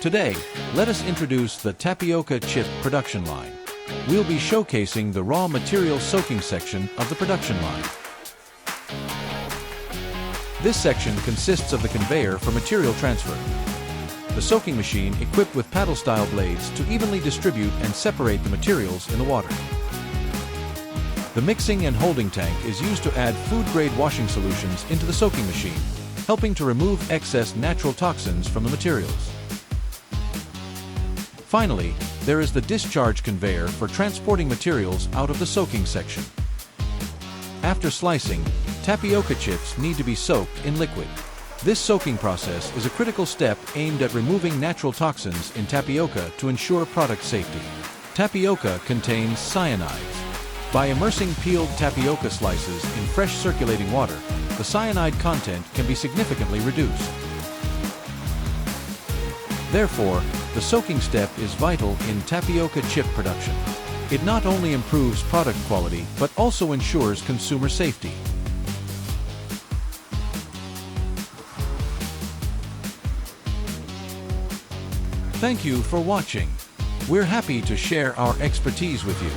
Today, let us introduce the tapioca chip production line. We'll be showcasing the raw material soaking section of the production line. This section consists of the conveyor for material transfer. The soaking machine equipped with paddle-style blades to evenly distribute and separate the materials in the water. The mixing and holding tank is used to add food-grade washing solutions into the soaking machine, helping to remove excess natural toxins from the materials. Finally, there is the discharge conveyor for transporting materials out of the soaking section. After slicing, tapioca chips need to be soaked in liquid. This soaking process is a critical step aimed at removing natural toxins in tapioca to ensure product safety. Tapioca contains cyanides. By immersing peeled tapioca slices in fresh circulating water, the cyanide content can be significantly reduced. Therefore, the soaking step is vital in tapioca chip production. It not only improves product quality, but also ensures consumer safety. Thank you for watching. We're happy to share our expertise with you.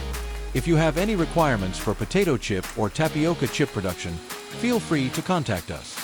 If you have any requirements for potato chip or tapioca chip production, feel free to contact us.